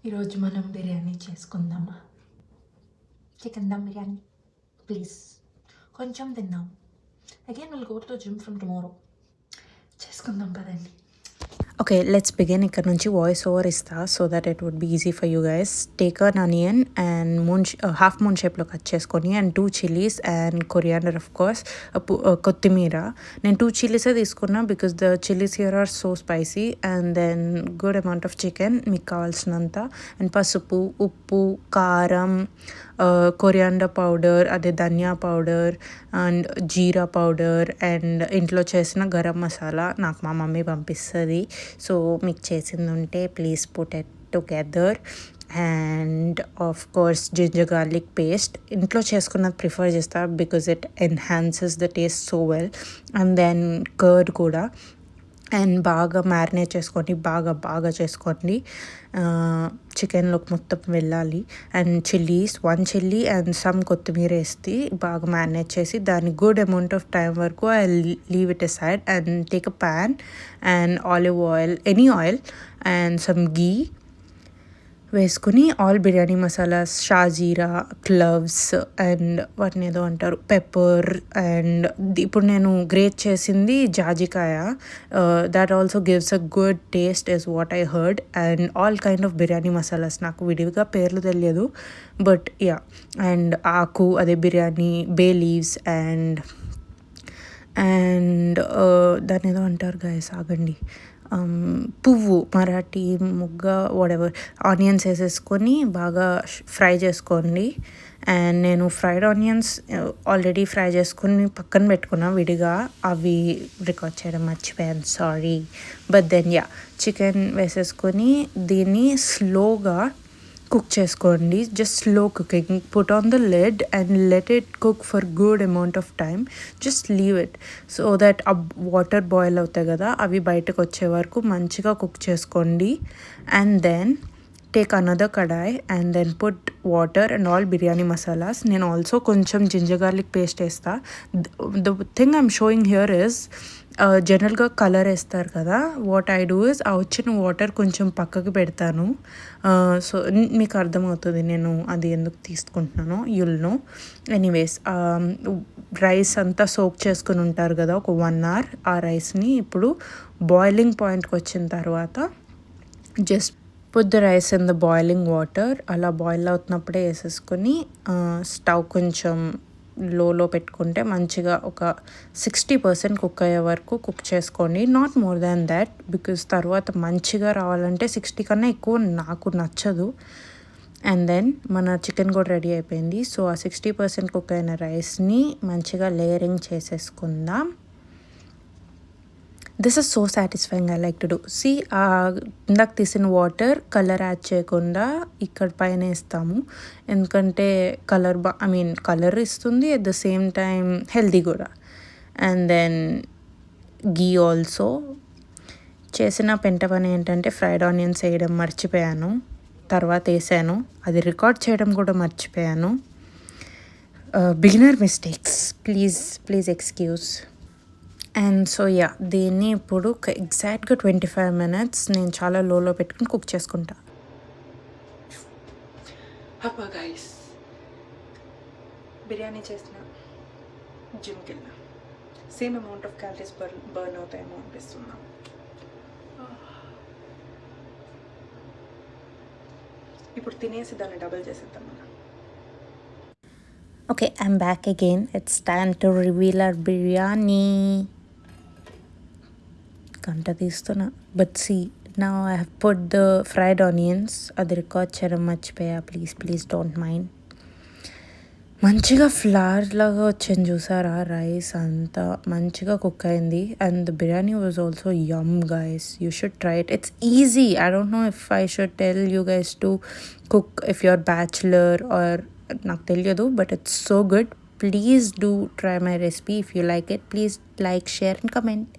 ఈరోజు మనం బిర్యానీ చేసుకుందామా? Chicken dum biryani please. కొంచెం తిందాం. Again will go to the gym from tomorrow. చేసుకుందాం కదండి. Okay, let's begin. ఇక్కడ నుంచి వాయిస్ ఓవర్ ఇస్తా so that it would be easy for you guys. Take an onion and half moon షేప్లో కట్ చేసుకొని and 2 chillies and coriander of course, కొత్తిమీర. నేను 2 చిల్లీసే తీసుకున్నా because the chillies here are so spicy. And then good amount of chicken మీకు కావాల్సినంత, and పసుపు, ఉప్పు, కారం, కొరియాండర్ పౌడర్, అదే ధనియా పౌడర్ అండ్ జీరా పౌడర్ అండ్ ఇంట్లో చేసిన గరం మసాలా నాకు మా మమ్మీ పంపిస్తుంది. సో మీకు చేసింది ఉంటే please put it together. And of course ginger garlic paste ఇంట్లో చేసుకున్నది ప్రిఫర్ చేస్తా because it enhances the taste so well. And then curd కూడా. అండ్ బాగా మ్యారినేట్ చేసుకోండి, బాగా చేసుకోండి. చికెన్లోకి మొత్తం వెళ్ళాలి. And chillies 1 chilli and some కొత్తిమీర వేసి బాగా మ్యారినేట్ చేసి దాన్ని గుడ్ అమౌంట్ ఆఫ్ టైం వరకు I leave it aside and take a pan and olive oil, any oil and some గీ వేసుకుని ఆల్ బిర్యానీ మసాలాస్, షాజీరా, క్లవ్స్ అండ్ వాటిని ఏదో అంటారు పెప్పర్. అండ్ ఇప్పుడు నేను గ్రేట్ చేసింది జాజికాయ, that also gives a good taste is what I heard. And all kind of biryani masalas, నాకు విడివిగా పేర్లు తెలియదు బట్ యా. అండ్ ఆకు, అదే బిర్యానీ బే లీవ్స్ అండ్ దాన్ని ఏదో అంటారు గాయస్, ఆగండి, పువ్వు, మరాఠీ ముగ్గ, వాటెవర్. ఆనియన్స్ వేసేసుకొని బాగా ఫ్రై చేసుకోండి. అండ్ నేను ఫ్రైడ్ ఆనియన్స్ ఆల్రెడీ ఫ్రై చేసుకొని పక్కన పెట్టుకున్నా విడిగా, అవి రికార్డ్ చేయడం మర్చిపోయాను, sorry. But then ya, chicken వేసేసుకొని దీన్ని స్లోగా కుక్ చేసుకోండి. Just slow cooking. Put on the lid and let it cook for good amount of time. Just leave it so that ఆ వాటర్ బాయిల్ అవుతాయి కదా, అవి బయటకు వచ్చే వరకు మంచిగా కుక్ చేసుకోండి. And then take another kadai and then put water and all biryani masalas. నేను ఆల్సో కొంచెం జింజర్ గార్లిక్ పేస్ట్ వేస్తా. The thing I'm showing here is, జనరల్గా కలర్ వేస్తారు కదా, వాట్ ఐ డూ ఇస్ ఆ వచ్చిన వాటర్ కొంచెం పక్కకి పెడతాను. సో మీకు అర్థమవుతుంది నేను అది ఎందుకు తీసుకుంటున్నానో, యుల్ నో. ఎనీవేస్, రైస్ అంతా సోక్ చేసుకుని ఉంటారు కదా ఒక 1 hour. ఆ రైస్ని ఇప్పుడు బాయిలింగ్ పాయింట్కి వచ్చిన తర్వాత just put the rice in the boiling water. అలా బాయిల్ అవుతున్నప్పుడే వేసేసుకొని స్టవ్ కొంచెం లోలో పెట్టుకుంటే మంచిగా ఒక 60% కుక్ అయ్యే వరకు కుక్ చేసుకోండి. Not more than that because తర్వాత మంచిగా రావాలంటే 60 కన్నా ఎక్కువ నాకు నచ్చదు. అండ్ దెన్ మన చికెన్ కూడా రెడీ అయిపోయింది. సో ఆ 60% కుక్ అయిన రైస్ని మంచిగా లేయరింగ్ చేసేసుకుందాం. This is so satisfying, I like to do. See, ఇందాక తీసిన వాటర్ కలర్ యాడ్ చేయకుండా ఇక్కడ పైన వేస్తాము, ఎందుకంటే కలర్ కలర్ ఇస్తుంది, at the same time healthy కూడా. And then ghee also. చేసిన పెంట పని ఏంటంటే ఫ్రైడ్ ఆనియన్స్ వేయడం మర్చిపోయాను, తర్వాత వేసాను, అది రికార్డ్ చేయడం కూడా మర్చిపోయాను. Beginner mistakes, please excuse. And so yeah, దీన్ని ఇప్పుడు ఎగ్జాక్ట్గా 25 minutes నేను చాలా లోలో పెట్టుకుని కుక్ చేసుకుంటా. అబ్బా గైస్, బిర్యానీ చేసిన, జిమ్కి వెళ్ళినా, same amount of calories burn అవుతాయేమో అనిపిస్తున్నా. ఇప్పుడు తినేసి దాన్ని డబుల్ చేసేద్దాం మనం. Okay, I'm back again. It's time to reveal our biryani. గంట తీస్తున్నా. But see, now I have put the fried onions. అది రికార్డ్ చేయడం మర్చిపోయా, ప్లీజ్ డోంట్ మైండ్. మంచిగా ఫ్లవర్ లాగా వచ్చింది చూసారా, రైస్ అంతా మంచిగా కుక్ అయింది. And the biryani was also yum guys, you should try it. It's easy. I don't know if I should tell you guys to cook if you are bachelor or, నాకు తెలియదు, but it's so good. Please do try my recipe. If you like it, please like, share and comment.